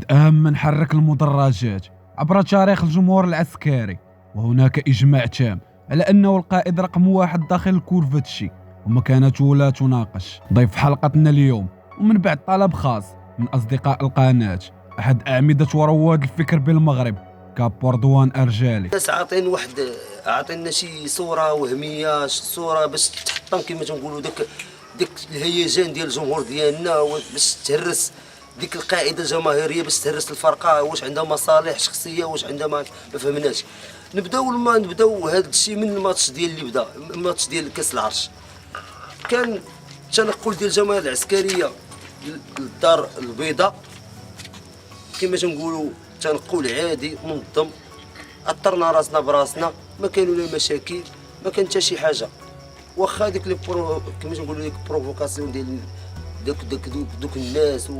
بدءا من حرك المدرجات عبر تاريخ الجمهور العسكري، وهناك إجماع تام على أنه القائد رقم واحد داخل الكورفتشي، ومكانته لا تناقش. ضيف حلقتنا اليوم ومن بعد طلب خاص من أصدقاء القناة أحد أعمدة ورواد الفكر بالمغرب، كابو رضوان أرجالي. الناس عاطينا شي صوره وهميه، صوره باش تحطم كما تنقولوا داك الهيجان ديال الجمهور ديالنا، باش تهرس ديك القاعده الجماهيريه، باش تهرس الفرقه، واش عندها مصالح شخصيه، واش عندها ما فهمناش. نبداو هذا الشيء من الماتش اللي بدا، الماتش ديال كاس العرش. كان التنقل ديال الجماهير العسكريه للدار البيضاء كما تنقولوا تنقل عادي منظم، اطرنا راسنا براسنا، ما كانوا لا مشاكل، ما كان حتى شي حاجه. واخا ديك كما تنقولوا ديك بروفوكاسيون ديال دوك الناس،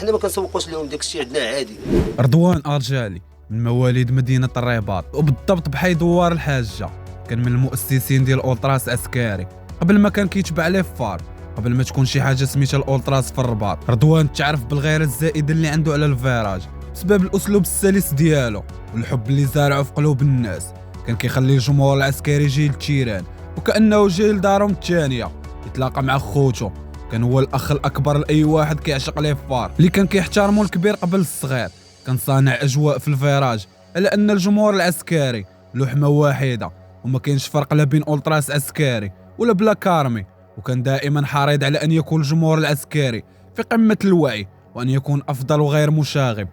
حنا ما كنسوقوش لهم داك الشيء، عندنا عادي. رضوان أرجالي من مواليد مدينة الرباط، وبالضبط بحي دوار الحاجة. كان من المؤسسين ديال الأولتراس عسكري قبل ما كان كيتبع ليه فار، قبل ما تكون شي حاجه سميتها الأولتراس في الرباط. رضوان تعرف بالغيره الزائده اللي عنده على الفيراج بسبب الاسلوب السلس ديالو والحب اللي زارعه في قلوب الناس. كان كيخلي الجمهور العسكري جاي للتيران وكانه جاي لدارهم الثانيه، يتلاقى مع خوتو. كان هو الاخ الاكبر لاي واحد كيعشق ليه فار، اللي كان كيحترمو الكبير قبل الصغير. كان صانع اجواء في الفيراج على ان الجمهور العسكري لحمه واحده، وما كاينش فرق لا بين أولتراس عسكري ولا بلا كارمي. وكان دائما حريص على ان يكون الجمهور العسكري في قمه الوعي، وان يكون افضل وغير مشاغب.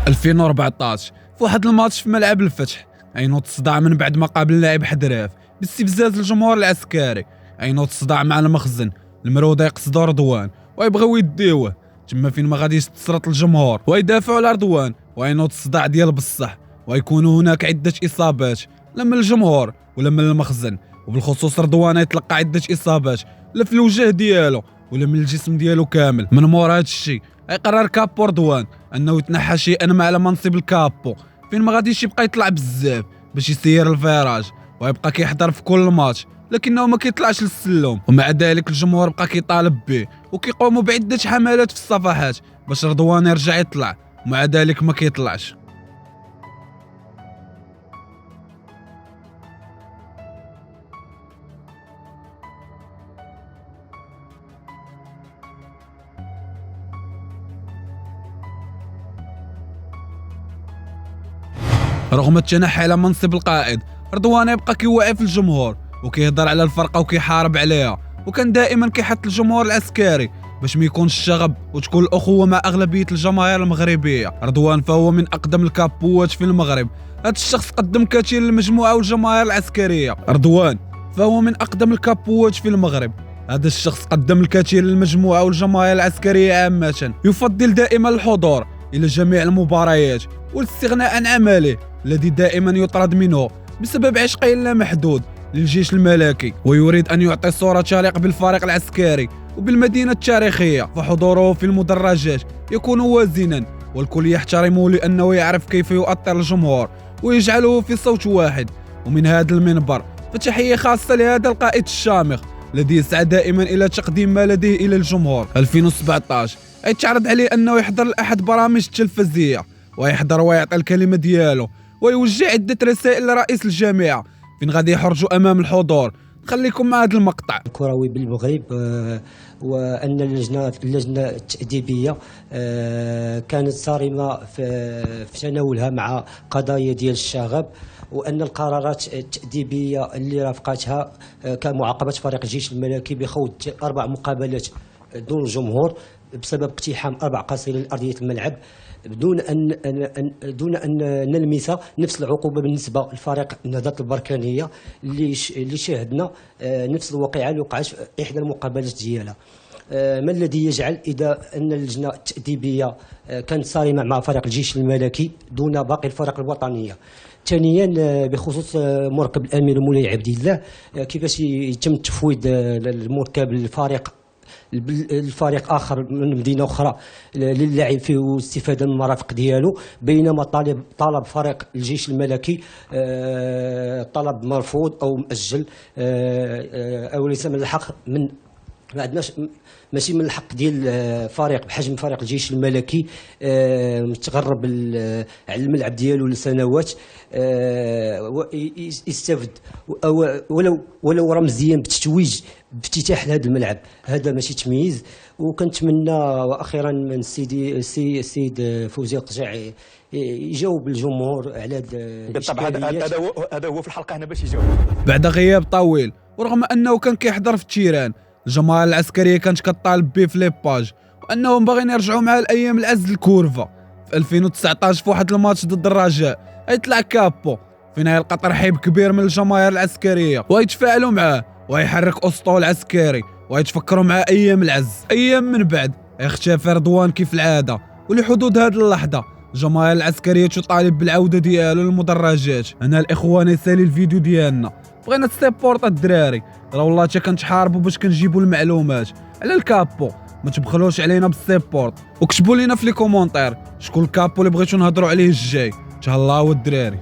في 2014 في واحد الماتش في ملعب الفتح، عينوت الصداع من بعد ما قابل لاعب حدراف باستفزاز الجمهور العسكري. عينوت الصداع مع المخزن، المرودة يقصدوا رضوان ويبغيو يديوه تما فين ما غاديش تسرط الجمهور ويدافعوا على رضوان. وعينوت الصداع ديال بصح، ويكون هناك عدة إصابات لا من الجمهور ولا من المخزن، وبالخصوص رضوان يتلقى عدة إصابات لا في الوجه ديالو ولا من الجسم ديالو كامل. من مور هذا الشيء يقرر كابو رضوان انه يتنحى شيئا ما على منصب الكابو، فين ما غاديش يبقى يطلع بزاف باش يسير الفيراج، ويبقى كيحضر في كل ماتش لكنه ما كيطلعش للسلم. ومع ذلك الجمهور بقى كيطالب به، وكيقوموا بعده حملات في الصفحات باش رضوان يرجع يطلع، ومع ذلك ما كيطلعش. رغم التنحي على منصب القائد، رضوان يبقى كيوعي في الجمهور وكيهضر على الفرقه وكيحارب عليها، وكان دائما كيحث الجمهور العسكري باش ما يكونش الشغب وتكون الاخوه مع اغلبيه الجماهير المغربيه. رضوان فهو من اقدم الكابوات في المغرب، هذا الشخص قدم كثير للمجموعه والجماهير العسكريه. رضوان فهو من اقدم الكابوات في المغرب، هذا الشخص قدم الكثير للمجموعه والجماهير العسكريه عامه. يفضل دائما الحضور الى جميع المباريات والاستغناء عن عمله الذي دائما يطرد منه بسبب عشقه اللامحدود للجيش الملكي، ويريد أن يعطي صورة تليق بالفريق العسكري وبالمدينة التاريخية. فحضوره في المدرجات يكون وازنا والكل يحترمه لأنه يعرف كيف يؤثر الجمهور ويجعله في صوت واحد. ومن هذا المنبر فتحية خاصة لهذا القائد الشامخ الذي يسعى دائما إلى تقديم ما لديه إلى الجمهور. 2017 يتعرض عليه أنه يحضر لأحد برامج التلفزية، ويحضر ويعطي الكلمة ديالو ويوجه عدة رسائل لرئيس الجامعة فين غادي يحرجوا أمام الحضور. خليكم مع هذا المقطع. الكروي بالمغرب، وأن اللجنة التأديبية كانت صارمة في تناولها مع قضايا ديال الشغب، وأن القرارات التأديبية اللي رافقتها كمعاقبة فريق الجيش الملكي بخوض 4 مقابلات دون الجمهور بسبب اقتحام 4 قاصرين لأرضية الملعب. دون ان نلمس نفس العقوبه بالنسبه لفريق النهضه البركانيه اللي شاهدنا نفس الواقعه اللي وقعت في احدى المقابلات ديالها. ما الذي يجعل إذا أن اللجنة التأديبية كانت صارمة مع فريق الجيش الملكي دون باقي الفرق الوطنية؟ ثانيا بخصوص مركب الأمير مولاي عبد الله، كيفاش يتم تفويض المركب الفريق اخر من مدينه اخرى للعب فيه والاستفاده من المرافق ديالو، بينما طلب فريق الجيش الملكي طلب مرفوض او مؤجل او ليس من الحق ما عندناش ماشي من الحق ديال فريق بحجم فريق الجيش الملكي متغرب على الملعب ديالو لسنوات يستفد ولو رمزيا بتتويج بافتتاح هذا الملعب. هذا ماشي تمييز. وكنتمنى واخيرا من السيد فوزي القجع يجاوب الجمهور على هذا. بالطبع هذا هو في الحلقه هنا باش يجاوب. بعد غياب طويل ورغم انه كان كيحضر في التيران، الجماعه العسكريه كانت كطالب به في ليباج وانهم باغيين يرجعوا معاه لايام العز الكورفه. في 2019 في واحد الماتش ضد الرجاء يطلع كابو فين يلقى ترحيب كبير من الجماهير العسكريه ويتفاعلوا معاه ويحرك اسطول العسكري ويتفكروا معاه ايام العز. ايام من بعد يختفي رضوان كيف العاده، ولحدود هذه اللحظه الجماهير العسكريه تطالب بالعوده ديالو للمدرجات. هنا الاخوان يسالي الفيديو ديالنا، بغينا تسيبورت الدراري، راه والله حتى كنتحاربوا باش كنجيبوا المعلومات على الكابو. ما تبخلوش علينا بالسيبورت وكتبوا لنا في لي كومونتير شكون الكابو اللي بغيتو نهضروا عليه الجاي. تهلاو الدراري.